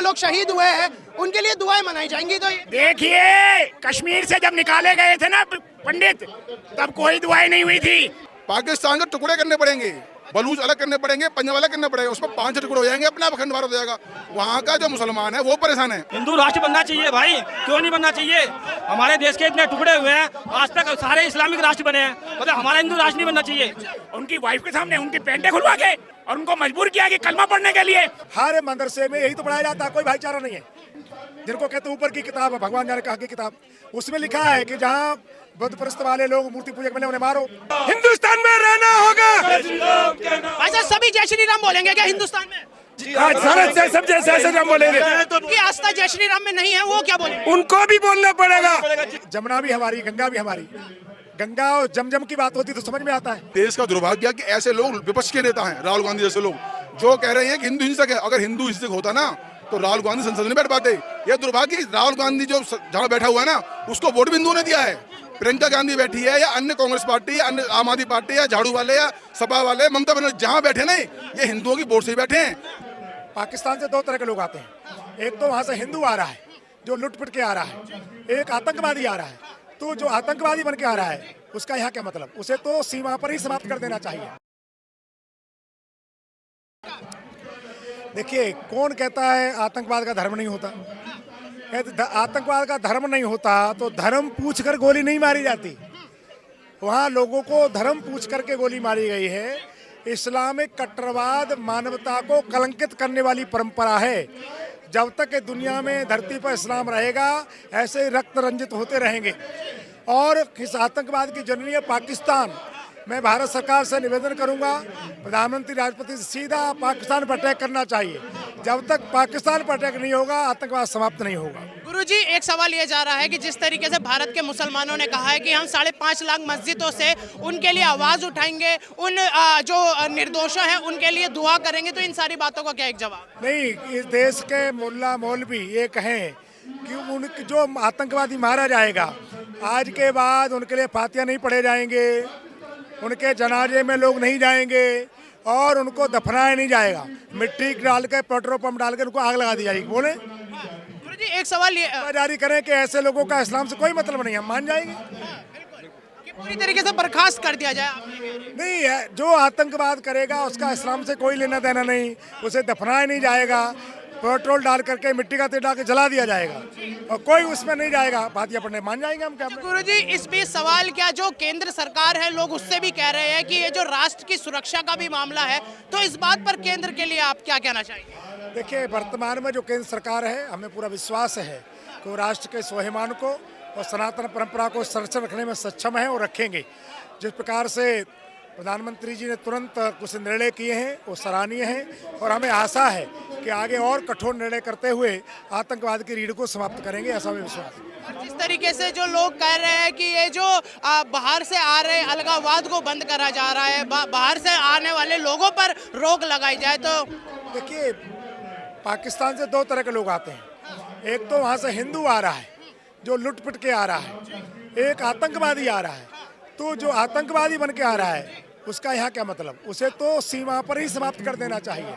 लोग शहीद हुए हैं उनके लिए दुआएं मनाई जाएंगी। तो देखिए, कश्मीर से जब निकाले गए थे ना पंडित, तब कोई दुआएं नहीं हुई थी। पाकिस्तान के टुकड़े करने पड़ेंगे, बलूच अलग करने पड़ेंगे, पंजाब अलग करने पड़ेगा, उसमें 5 टुकड़े हो जाएंगे, अपना अखंड भारत हो जाएगा। वहाँ का जो मुसलमान है वो परेशान है। हिंदू राष्ट्र बनना चाहिए भाई, क्यों नहीं बनना चाहिए? हमारे देश के इतने टुकड़े हुए हैं, आज तक सारे इस्लामिक राष्ट्र बने हैं, मतलब हमारा हिंदू राष्ट्र नहीं बनना चाहिए। उनकी वाइफ के सामने उनकी पैंटें खुलवा के और उनको मजबूर किया कि कलमा पढ़ने के लिए। हर मदरसे में यही तो पढ़ाया जाता है, कोई भाईचारा नहीं है। जिनको कहते ऊपर की किताब है, भगवान जाने कहा की किताब, उसमें लिखा है कि जहाँ बुद्ध परस्त वाले लोग मूर्ति पूजक बने उन्हें मारो। हिंदुस्तान में रहना होगा। भाई साहब सभी जय श्री राम बोलेंगे क्या हिंदुस्तान में? सब जैसे राम बोलेंगे। उनकी आस्था जय श्री राम में नहीं है, वो क्या बोलेंगे? उनको भी बोलना पड़ेगा। जमुना भी हमारी, गंगा भी हमारी। गंगा और जमजम की बात होती तो समझ में आता है। देश का दुर्भाग्य कि ऐसे लोग विपक्ष के नेता हैं, राहुल गांधी जैसे लोग जो कह रहे हैं कि हिंदू हिंसक है। अगर हिंदू हिंसक होता ना तो राहुल गांधी संसद में नहीं बैठ पाते। ये दुर्भाग्य, राहुल गांधी जो जहाँ बैठा हुआ है ना उसको वोट भी हिंदुओं ने दिया है। प्रियंका गांधी बैठी है या अन्य कांग्रेस पार्टी या अन्य आम आदमी पार्टी या झाड़ू वाले या सपा वाले, ममता बनर्जी जहाँ बैठे ना ये हिंदुओं की वोट से ही बैठे हैं। पाकिस्तान से 2 तरह के लोग आते हैं। एक तो वहाँ से हिंदू आ रहा है जो लुट पिट के आ रहा है, एक आतंकवादी आ रहा है। तो जो आतंकवादी बन के आ रहा है उसका यहाँ क्या मतलब? उसे तो सीमा पर ही समाप्त कर देना चाहिए। देखिए, कौन कहता है आतंकवाद का धर्म नहीं होता? आतंकवाद का धर्म नहीं होता तो धर्म पूछकर गोली नहीं मारी जाती। वहाँ लोगों को धर्म पूछ करके गोली मारी गई है। इस्लामिक कट्टरवाद मानवता को कलंकित करने वाली परंपरा है। जब तक दुनिया में धरती पर इस्लाम रहेगा ऐसे ही रक्त रंजित होते रहेंगे। और इस आतंकवाद की जननी है पाकिस्तान। मैं भारत सरकार से निवेदन करूंगा, प्रधानमंत्री राष्ट्रपति से सीधा पाकिस्तान पर अटैक करना चाहिए। जब तक पाकिस्तान पर अटैक नहीं होगा आतंकवाद समाप्त नहीं होगा। गुरुजी, एक सवाल ये जा रहा है कि जिस तरीके से भारत के मुसलमानों ने कहा है कि हम 5.5 लाख मस्जिदों से उनके लिए आवाज उठाएंगे, उन जो निर्दोष हैं उनके लिए दुआ करेंगे, तो इन सारी बातों का क्या एक जवाब? नहीं, इस देश के मुल्ला मौलवी ये कहें कि उन जो आतंकवादी मारा जाएगा आज के बाद उनके लिए फातिया नहीं पढ़े जाएंगे, उनके जनाजे में लोग नहीं जाएंगे और उनको दफनाया नहीं जाएगा। मिट्टी डाल के, पेट्रोल पंप डाल के उनको आग लगा दी जाएगी। बोले गुरुजी, एक सवाल ये जारी करें कि ऐसे लोगों का इस्लाम से कोई मतलब नहीं, हम मान जाएंगे कि पूरी तरीके से बर्खास्त कर दिया जाए। नहीं है, जो आतंकवाद करेगा उसका इस्लाम से कोई लेना देना नहीं, उसे दफनाया नहीं जाएगा, पेट्रोल डाल करके, मिट्टी का तेल डाल के जला दिया जाएगा और कोई उसमें नहीं जाएगा। फातिया पढ़ने मान जाएंगे हम क्या? गुरुजी, इस बीच सवाल क्या, जो केंद्र सरकार है लोग उससे भी कह रहे हैं कि ये जो राष्ट्र की सुरक्षा का भी मामला है, तो इस बात पर केंद्र के लिए आप क्या कहना चाहेंगे? देखिए, वर्तमान में जो केंद्र सरकार है हमें पूरा विश्वास है कि वो राष्ट्र के स्वाभिमान को और सनातन परंपरा को संरक्षण रखने में सक्षम है और रखेंगे। जिस प्रकार से प्रधानमंत्री जी ने तुरंत कुछ निर्णय किए हैं वो सराहनीय हैं और हमें आशा है कि आगे और कठोर निर्णय करते हुए आतंकवाद की रीढ़ को समाप्त करेंगे, ऐसा हमें विश्वास है। और जिस तरीके से जो लोग कह रहे हैं कि ये जो बाहर से आ रहे अलगाववाद को बंद करा जा रहा है, बाहर से आने वाले लोगों पर रोक लगाई जाए, तो देखिए, पाकिस्तान से 2 तरह के लोग आते हैं। एक तो वहाँ से हिंदू आ रहा है जो लुट पिट के आ रहा है, एक आतंकवादी आ रहा है। तो जो आतंकवादी बन के आ रहा है उसका यहाँ क्या मतलब? उसे तो सीमा पर ही समाप्त कर देना चाहिए,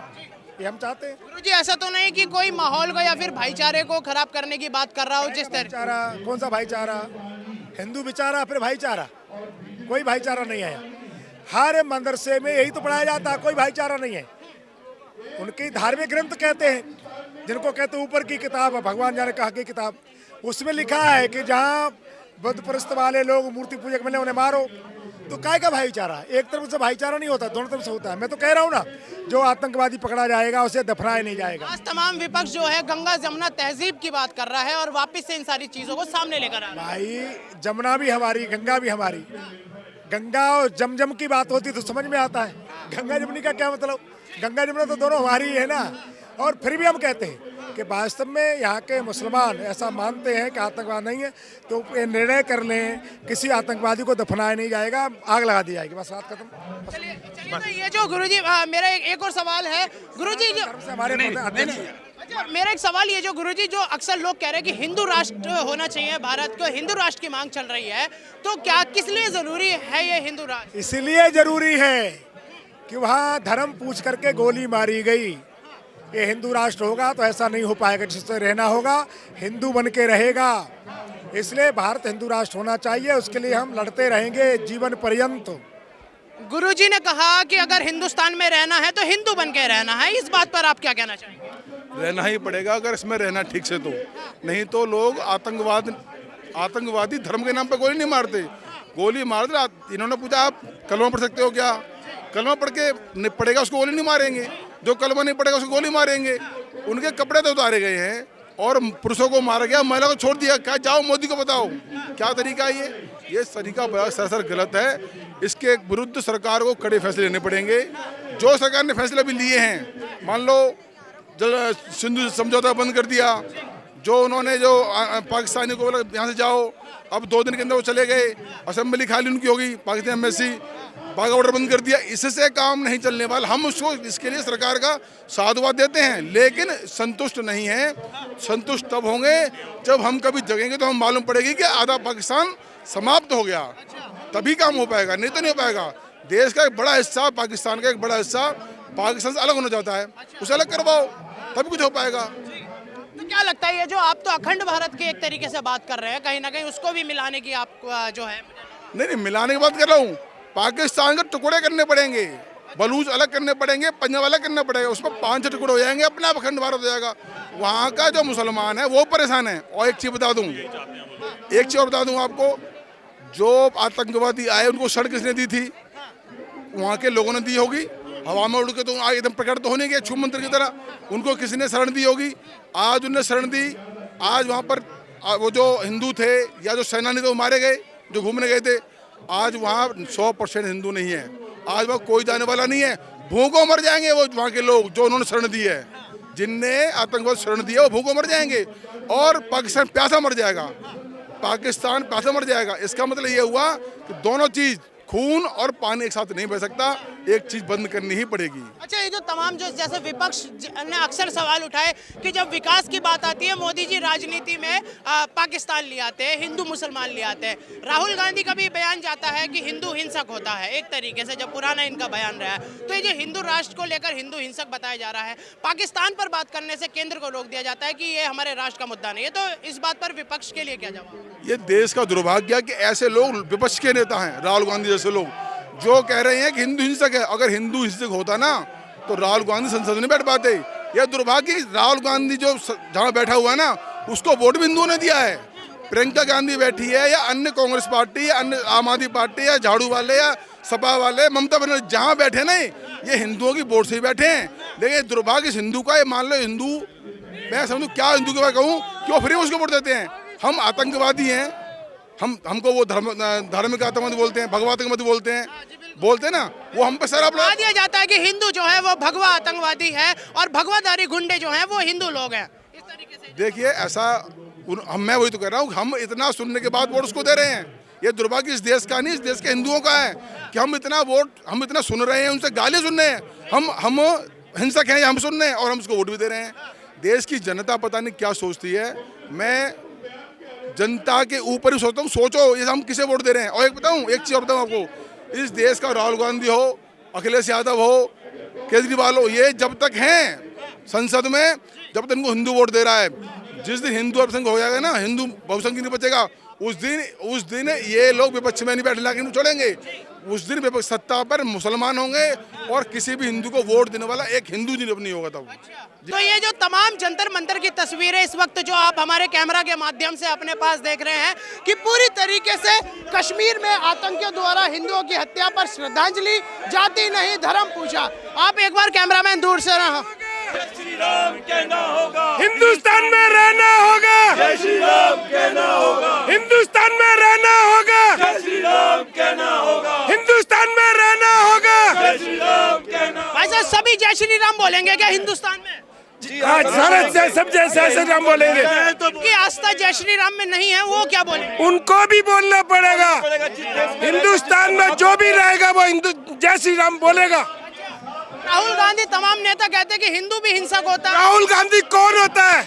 ये हम चाहते हैं। गुरुजी, ऐसा तो नहीं कि कोई माहौल को या फिर भाईचारे को खराब करने की बात कर रहा हो? जिस तरह, कौन सा भाईचारा? हिंदू बेचारा फिर भाईचारा? कोई भाईचारा नहीं है। हर मदरसे में यही तो पढ़ाया जाता है, कोई भाईचारा नहीं है। उनकी धार्मिक ग्रंथ कहते हैं, जिनको कहते ऊपर की किताब है, भगवान जाने कहा की किताब, उसमें लिखा है कि जहाँ बुद्ध परस्त वाले लोग मूर्ति पूजक मिले उन्हें मारो। तो काय का भाईचारा? एक तरफ से भाईचारा नहीं होता, दोनों तरफ से होता है। मैं तो कह रहा हूँ ना, जो आतंकवादी पकड़ा जाएगा उसे दफनाया नहीं जाएगा। आज तमाम विपक्ष जो है गंगा जमुना तहजीब की बात कर रहा है और वापस से इन सारी चीजों को सामने लेकर आ रहा है। भाई, जमुना भी हमारी, गंगा भी हमारी। गंगा और जमजम की बात होती तो समझ में आता है, गंगा जमुनी का क्या मतलब? गंगा जमुना तो दोनों हमारी है ना। और फिर भी हम कहते हैं कि वास्तव में यहाँ के मुसलमान ऐसा मानते हैं कि आतंकवाद नहीं है, तो ये निर्णय कर लें किसी आतंकवादी को दफनाया नहीं जाएगा, आग लगा दी जाएगी, बस बात खत्म। चलिए तो ये जो गुरुजी, मेरा एक और सवाल है गुरुजी, जो हमारे अच्छा, मेरा एक सवाल ये जो गुरुजी, जो अक्सर लोग कह रहे हैं कि हिंदू राष्ट्र होना चाहिए, भारत को हिंदू राष्ट्र की मांग चल रही है, तो क्या किस लिए जरूरी है ये हिंदू राष्ट्र? इसलिए जरूरी है कि वहाँ धर्म पूछ करके गोली मारी गई। ये हिंदू राष्ट्र होगा तो ऐसा नहीं हो पाएगा। जिससे रहना होगा हिंदू बन के रहेगा। इसलिए भारत हिंदू राष्ट्र होना चाहिए, उसके लिए हम लड़ते रहेंगे जीवन पर्यंत। गुरुजी ने कहा कि अगर हिंदुस्तान में रहना है तो हिंदू बन के रहना है, इस बात पर आप क्या कहना चाहेंगे? रहना ही पड़ेगा अगर इसमें रहना ठीक से, तो नहीं तो लोग आतंकवादी धर्म के नाम पे गोली नहीं मारते, गोली मारते। इन्होंने पूछा आप कलमा पढ़ सकते हो क्या? कलमा पढ़ के पड़ेगा उसको गोली नहीं मारेंगे, जो कलमा नहीं पड़ेगा उसको गोली मारेंगे। उनके कपड़े तो उतारे गए हैं और पुरुषों को मारा गया, महिला को छोड़ दिया। क्या जाओ मोदी को बताओ क्या तरीका है ये तरीका बड़ा सरासर गलत है। इसके विरुद्ध सरकार को कड़े फैसले लेने पड़ेंगे। जो सरकार ने फैसले भी लिए हैं, मान लो जल सिंधु समझौता बंद कर दिया, जो उन्होंने जो पाकिस्तानी को बोला यहाँ से जाओ, अब 2 दिन के अंदर वो चले गए, असेंबली खाली उनकी होगी, पाकिस्तान एम्बेसी बाघा बॉर्डर बंद कर दिया। इससे काम नहीं चलने वाला। हम उसको इसके लिए सरकार का साधुवाद देते हैं, लेकिन संतुष्ट नहीं है। संतुष्ट तब होंगे जब हम कभी जगेंगे तो हम मालूम पड़ेगी कि आधा पाकिस्तान समाप्त हो गया, तभी काम हो पाएगा, नहीं तो नहीं हो पाएगा। देश का एक बड़ा हिस्सा, पाकिस्तान का एक बड़ा हिस्सा पाकिस्तान से अलग होना चाहता है, उसे अलग करवाओ तभी कुछ हो पाएगा। तो क्या लगता है ये जो आप तो अखंड भारत की एक तरीके से बात कर रहे हैं, कहीं ना कहीं उसको भी मिलाने की आप जो है? नहीं, मिलाने की बात कर रहा हूँ। पाकिस्तान के टुकड़े करने पड़ेंगे, बलूच अलग करने पड़ेंगे, पंजाब अलग करना पड़ेगा, उसमें 5-6 टुकड़े हो जाएंगे, अपने आप अखंड भारत हो जाएगा। वहाँ का जो मुसलमान है वो परेशान है। और एक चीज़ बता दूँ आपको, जो आतंकवादी आए उनको शरण किसने दी थी? वहाँ के लोगों ने दी होगी। हवा में उड़ के तो एकदम प्रकट तो होने के छू मंत्र की तरह उनको किसी ने शरण दी होगी। आज उनने शरण दी। आज वहाँ पर वो जो हिंदू थे या जो सेनानी थे वो मारे गए, जो घूमने गए थे। आज वहाँ 100% हिंदू नहीं है। आज वहाँ कोई जाने वाला नहीं है। भूखों मर जाएंगे वो वहाँ के लोग जो उन्होंने शरण दी है। जिनने आतंकवाद शरण दिया वो भूखों मर जाएंगे और पाकिस्तान प्यासा मर जाएगा। पाकिस्तान प्यासा मर जाएगा। इसका मतलब ये हुआ कि दोनों चीज़, खून और पानी एक साथ नहीं बह सकता, एक चीज बंद करनी ही पड़ेगी। अच्छा, ये जो तमाम जो जैसे विपक्ष ने अक्सर सवाल उठाए कि जब विकास की बात आती है मोदी जी राजनीति में पाकिस्तान ले आते हैं, हिंदू मुसलमान ले आते हैं। राहुल गांधी का भी बयान जाता है कि हिंदू हिंसक होता है, एक तरीके से जब पुराना इनका बयान रहा है। तो ये जो हिंदू राष्ट्र को लेकर हिंदू हिंसक बताया जा रहा है, पाकिस्तान पर बात करने से केंद्र को रोक दिया जाता है कि ये हमारे राष्ट्र का मुद्दा नहीं है। तो इस बात पर विपक्ष के लिए क्या जवाब? ये देश का दुर्भाग्य कि ऐसे लोग विपक्ष के नेता हैं, राहुल गांधी जैसे लोग जो कह रहे हैं कि हिंदू हिंसक है। अगर हिंदू हिंसक होता ना तो राहुल गांधी संसद में नहीं बैठ पाते। यह दुर्भाग्य, राहुल गांधी जो जहाँ बैठा हुआ है ना, उसको वोट भी हिंदुओं ने दिया है। प्रियंका गांधी बैठी है या अन्य कांग्रेस पार्टी या अन्य आम आदमी पार्टी या झाड़ू वाले या सपा वाले, ममता बनर्जी जहाँ बैठे ना, ये हिंदुओं की वोट से ही बैठे हैं। लेकिन दुर्भाग्य हिंदू का, ये मान लो हिंदू, मैं समझू क्या हिंदू के बारे कहूँ, क्यों फ्री उसको वोट देते हैं। हम आतंकवादी हैं, हमको वो धार्मिक आतंकवादी बोलते हैं, भगवा आतंकवादी बोलते हैं ना, वो हम पे शराब कहा दिया जाता है कि हिंदू जो है वो भगवा आतंकवादी है और भगवाधारी गुंडे जो हैं वो हिंदू लोग हैं, इस तरीके से। देखिए ऐसा मैं वही तो कह रहा हूँ, हम इतना सुनने के बाद वोट उसको दे रहे हैं। ये दुर्भाग्य इस देश का नहीं, इस देश के हिंदुओं का है कि हम इतना सुन रहे हैं, उनसे गाली सुन रहे हैं। हम हिंसक हैं, हम सुन रहे हैं और हम उसको वोट भी दे रहे हैं। देश की जनता पता नहीं क्या सोचती है। मैं जनता के ऊपर ही सोचता हूँ। सोचो ये हम किसे वोट दे रहे हैं। और एक चीज़ और बताऊँ आपको, इस देश का राहुल गांधी हो, अखिलेश यादव हो, केजरीवाल हो, ये जब तक हैं संसद में, जब तक इनको हिंदू वोट दे रहा है। जिस दिन हिंदू अल्पसंख्यक हो जाएगा ना, हिंदू बहुसंख्यक नहीं बचेगा, उस दिन ये लोग विपक्ष में नहीं बैठने लाके छोड़ेंगे। उस दिन विपक्ष सत्ता पर मुसलमान होंगे और किसी भी हिंदू को वोट देने वाला एक हिंदू नहीं होगा तब। तो ये जो तमाम जंतर मंतर की तस्वीरें इस वक्त जो आप हमारे कैमरा के माध्यम से अपने पास देख रहे हैं कि पूरी तरीके से कश्मीर में आतंकियों द्वारा हिंदुओं की हत्या पर श्रद्धांजलि, जाति नहीं धर्म पूछा। आप एक बार कैमरामैन दूर से रहो। श्री राम कहना होगा, हिंदुस्तान में रहना होगा, जय श्री राम कहना होगा, हिंदुस्तान में रहना होगा, जय श्री राम कहना होगा, हिंदुस्तान में रहना होगा। जय श्री राम कहना। भाई साहब सभी जय श्री राम बोलेंगे क्या हिंदुस्तान में? आज सारे सब जैसे राम बोलेंगे। की आस्था जय श्री राम में नहीं है, वो क्या बोलेंगे? उनको भी बोलना पड़ेगा। हिंदुस्तान में जो भी रहेगा वो जय श्री राम बोलेगा। राहुल गांधी, तमाम नेता कहते हैं कि हिंदू भी हिंसक होता है। राहुल गांधी कौन होता है?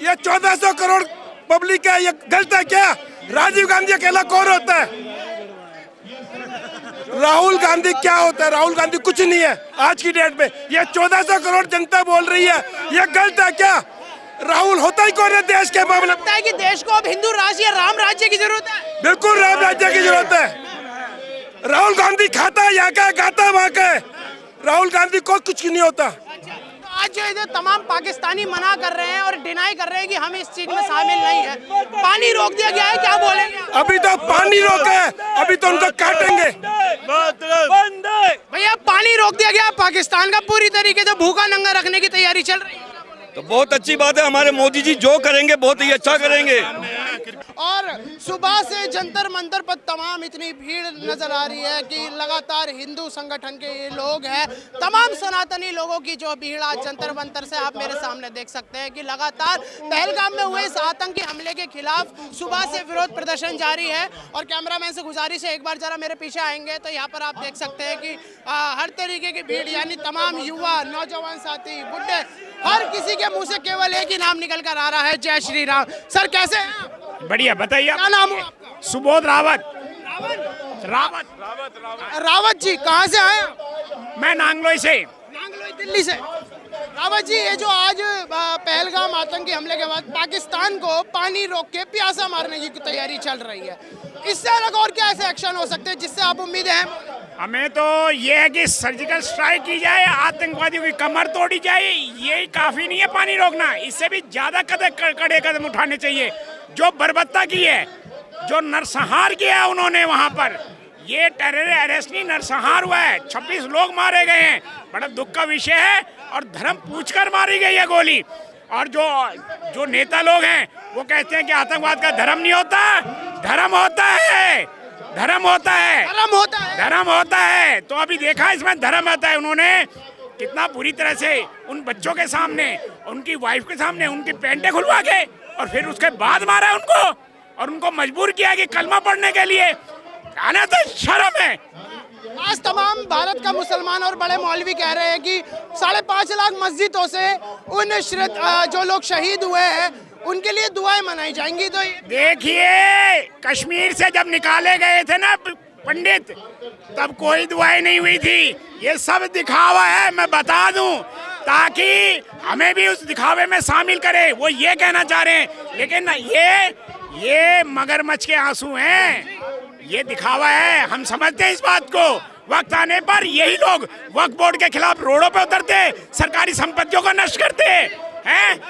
ये 1400 करोड़ पब्लिक है, ये गलत है क्या? राजीव गांधी अकेला कौन होता है? राहुल गांधी क्या होता है? राहुल गांधी कुछ नहीं है आज की डेट में। ये 1400 करोड़ जनता बोल रही है, ये गलत है क्या? राहुल होता ही कौन है देश के मामले में? लगता है कि देश को अब हिंदू राज्य या राम राज्य की जरूरत है। बिल्कुल राम राज्य की जरूरत है। राहुल गांधी खाता है यहाँ का, खाता है वहाँ का। राहुल गांधी को कुछ नहीं होता। आज जो इधर तमाम पाकिस्तानी मना कर रहे हैं और डिनाई कर रहे हैं कि हम इस चीज में शामिल नहीं है। पानी रोक दिया गया है, क्या बोलेंगे? अभी तो पानी रोका है, अभी तो उनको काटेंगे। भैया पानी रोक दिया गया पाकिस्तान का पूरी तरीके से, भूखा नंगा रखने की तैयारी चल रही है। तो बहुत अच्छी बात है, हमारे मोदी जी जो करेंगे बहुत ही अच्छा करेंगे। और सुबह से जंतर मंतर पर तमाम इतनी भीड़ नजर आ रही है कि लगातार हिंदू संगठन के ये लोग हैं, तमाम सनातनी लोगों की जो भीड़ आज जंतर मंतर से आप मेरे सामने देख सकते हैं कि लगातार पहलगाम में हुए इस आतंकी हमले के खिलाफ सुबह से विरोध प्रदर्शन जारी है। और कैमरामैन से गुजारिश है, एक बार जरा मेरे पीछे आएंगे तो यहाँ पर आप देख सकते हैं कि हर तरीके की भीड़, यानी तमाम युवा, नौजवान साथी, बुढ़े, हर किसी के मुंह से केवल एक ही नाम निकल कर आ रहा है, जय श्री राम। सर कैसे हैं? बढ़िया, बताइए क्या नाम है आपका? सुबोध रावत। रावत जी कहाँ से आए? मैं नांगलोई से। नांगलोई दिल्ली से। रावत जी, ये जो आज पहलगाम आतंकी हमले के बाद पाकिस्तान को पानी रोक के प्यासा मारने की तैयारी चल रही है, इससे अलग और क्या ऐसे एक्शन हो सकते हैं जिससे आप उम्मीद है? हमें तो ये है कि सर्जिकल स्ट्राइक की जाए, आतंकवादियों की कमर तोड़ी जाए, ये काफी नहीं है पानी रोकना, इससे भी ज्यादा कड़े कदम उठाने चाहिए। जो बर्बरता की है, जो नरसंहार किया है उन्होंने वहां पर, ये टेरर अरेस्ट नहीं, नरसंहार हुआ है, 26 लोग मारे गए हैं, बड़ा दुख का विषय है। और धर्म पूछकर मारी गई है गोली। और जो नेता लोग हैं वो कहते हैं कि आतंकवाद का धर्म नहीं होता, धर्म होता है, धर्म होता है, धर्म होता है, धर्म होता है। तो अभी देखा इसमें धर्म होता है। उन्होंने कितना बुरी तरह से उन बच्चों के सामने, उनकी वाइफ के सामने उनकी पैंटें खुलवा के और फिर उसके बाद मारा उनको और उनको मजबूर किया कि कलमा पढ़ने के लिए। आना तो शर्म है। आज तमाम भारत का मुसलमान और बड़े मौलवी कह रहे हैं कि 5.5 लाख मस्जिदों से उन जो लोग शहीद हुए हैं उनके लिए दुआएं मनाई जाएंगी। तो देखिए, कश्मीर से जब निकाले गए थे ना पंडित, तब कोई दुआएं नहीं हुई थी। ये सब दिखावा है, मैं बता दूं, ताकि हमें भी उस दिखावे में शामिल करे, वो ये कहना चाह रहे हैं। लेकिन ये मगरमच्छ के आंसू हैं, ये दिखावा है। हम समझते हैं इस बात को। वक्त आने पर यही लोग वक्फ बोर्ड के खिलाफ रोडों पे उतरते, सरकारी संपत्तियों को नष्ट करते हैं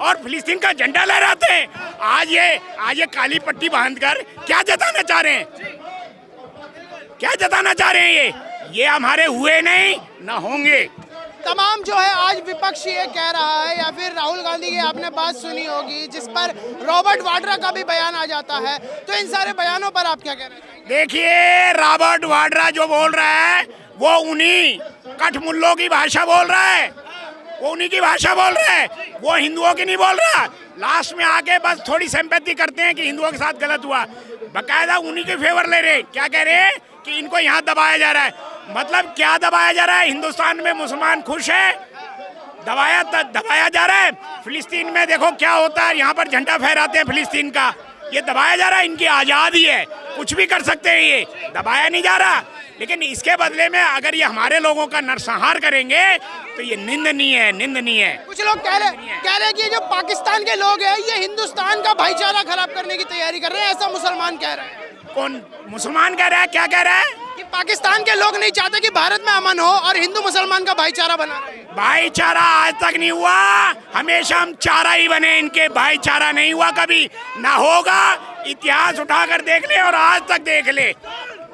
और फिलिस्तीन का झंडा लहराते हैं। आज ये काली पट्टी बांधकर क्या जताना चाह रहे हैं? क्या जताना चाह रहे हैं? ये हमारे हुए नहीं, ना होंगे। तमाम जो है आज विपक्ष ये कह रहा है, या फिर राहुल गांधी की आपने बात सुनी होगी जिस पर रॉबर्ट वाड्रा का भी बयान आ जाता है, तो इन सारे बयानों पर आप क्या कह रहे हैं? देखिए, रॉबर्ट वाड्रा जो बोल रहा है वो उन्हीं कठमुल्लों की भाषा बोल रहा है, वो उन्हीं की भाषा बोल रहा है, वो हिंदुओं की नहीं बोल रहा। लास्ट में आके बस थोड़ी सिंपैथी करते हैं कि हिंदुओं के साथ गलत हुआ, बकायदा उन्हीं के फेवर ले रहे। क्या कह रहे हैं कि इनको यहाँ दबाया जा रहा है। मतलब क्या दबाया जा रहा है? हिंदुस्तान में मुसलमान खुश है, दबाया जा रहा है। फिलिस्तीन में देखो क्या होता है, यहाँ पर झंडा फहराते हैं फिलिस्तीन का, ये दबाया जा रहा है। इनकी आज़ादी है, कुछ भी कर सकते हैं, ये दबाया नहीं जा रहा। लेकिन इसके बदले में अगर ये हमारे लोगों का नरसंहार करेंगे तो ये निंदनीय है, निंदनीय है। कुछ लोग कह रहे हैं कि जो पाकिस्तान के लोग हैं ये हिंदुस्तान का भाईचारा खराब करने की तैयारी कर रहे हैं, ऐसा मुसलमान कह रहे हैं। कौन मुसलमान कह रहा है? क्या कह रहा है? कि पाकिस्तान के लोग नहीं चाहते कि भारत में अमन हो और हिंदू मुसलमान का भाईचारा बना रहे हैं। भाईचारा आज तक नहीं हुआ, हमेशा हम चारा ही बने इनके, भाईचारा नहीं हुआ कभी, ना होगा। इतिहास उठाकर देख ले और आज तक देख ले,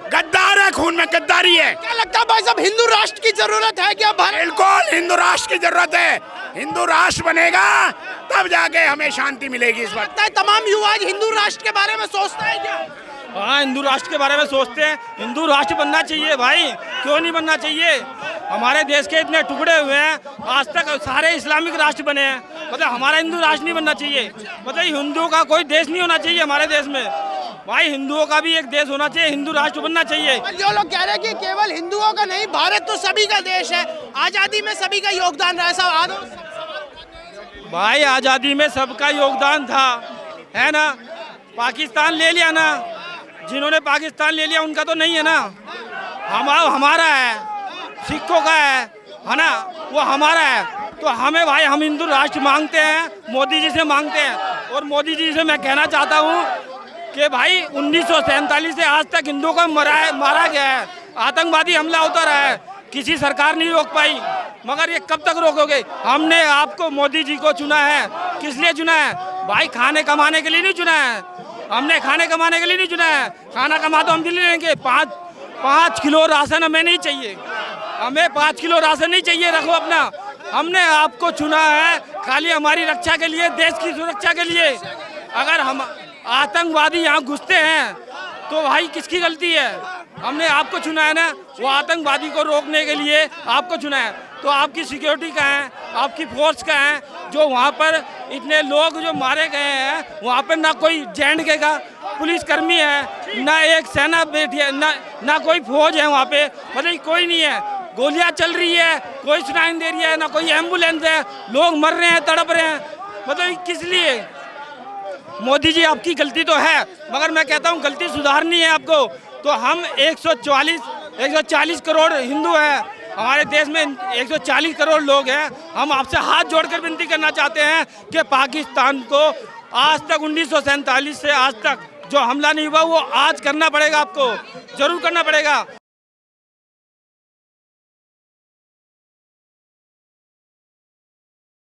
गद्दार है, खून में गद्दारी है। क्या लगता है भाई साहब, हिंदू राष्ट्र की जरूरत है क्या भारत? बिल्कुल हिंदू राष्ट्र की जरूरत है। हिंदू राष्ट्र बनेगा तब जाके हमें शांति मिलेगी। इस वक्त तमाम युवा आज हिंदू राष्ट्र के बारे में सोचता है क्या? हाँ, हिंदू राष्ट्र के बारे में सोचते हैं। हिंदू राष्ट्र बनना चाहिए भाई, क्यों नहीं बनना चाहिए? हमारे देश के इतने टुकड़े हुए हैं, आज तक सारे इस्लामिक राष्ट्र बने हैं, मतलब हमारा हिंदू राष्ट्र नहीं बनना चाहिए। मतलब हिंदुओं का कोई देश नहीं होना चाहिए हमारे देश में भाई, हिंदुओं का भी एक देश होना चाहिए, हिंदू राष्ट्र बनना चाहिए। जो लोग कह रहे हैं कि केवल हिंदुओं का नहीं, भारत तो सभी का देश है, आजादी में सभी का योगदान रहा है। भाई आजादी में सबका योगदान था, है ना? पाकिस्तान ले लिया ना, जिन्होंने पाकिस्तान ले लिया उनका तो नहीं है ना, हमारा है, सिखों का है ना, वो हमारा है। तो हमें भाई, हम हिंदू राष्ट्र मांगते हैं, मोदी जी से मांगते हैं। और मोदी जी से मैं कहना चाहता हूँ कि भाई 1947 से आज तक हिंदुओं को मारा गया है, आतंकवादी हमला होता रहा है, किसी सरकार नहीं रोक पाई। मगर ये कब तक रोकोगे? हमने आपको, मोदी जी को चुना है, किस लिए चुना है भाई? खाने कमाने के लिए नहीं चुना है, हमने खाने कमाने के लिए नहीं चुना है। खाना कमा तो हम दिल्ली लेंगे, 5 किलो राशन हमें नहीं चाहिए, हमें 5 किलो राशन नहीं चाहिए, रखो अपना। हमने आपको चुना है खाली हमारी रक्षा के लिए, देश की सुरक्षा के लिए। अगर हम आतंकवादी यहाँ घुसते हैं तो भाई किसकी गलती है? हमने आपको चुना है ना, वो आतंकवादी को रोकने के लिए आपको चुना है। तो आपकी सिक्योरिटी का है, आपकी फोर्स का है, जो वहाँ पर इतने लोग जो मारे गए हैं, वहाँ पर ना कोई जेएनके का पुलिसकर्मी है, ना एक सेना बैठी है, ना कोई फौज है वहाँ पे, मतलब कोई नहीं है। गोलियां चल रही है, कोई सुनाई नहीं दे रही है, ना कोई एम्बुलेंस है, लोग मर रहे हैं, तड़प रहे हैं, मतलब किस लिए? मोदी जी आपकी गलती तो है, मगर मैं कहता हूँ गलती सुधारनी है आपको। तो हम 140 करोड़ हिंदू हैं, हमारे देश में 140 करोड़ लोग हैं। हम आपसे हाथ जोड़कर विनती करना चाहते हैं कि पाकिस्तान को आज तक 1947 से आज तक जो हमला नहीं हुआ वो आज करना पड़ेगा, आपको जरूर करना पड़ेगा।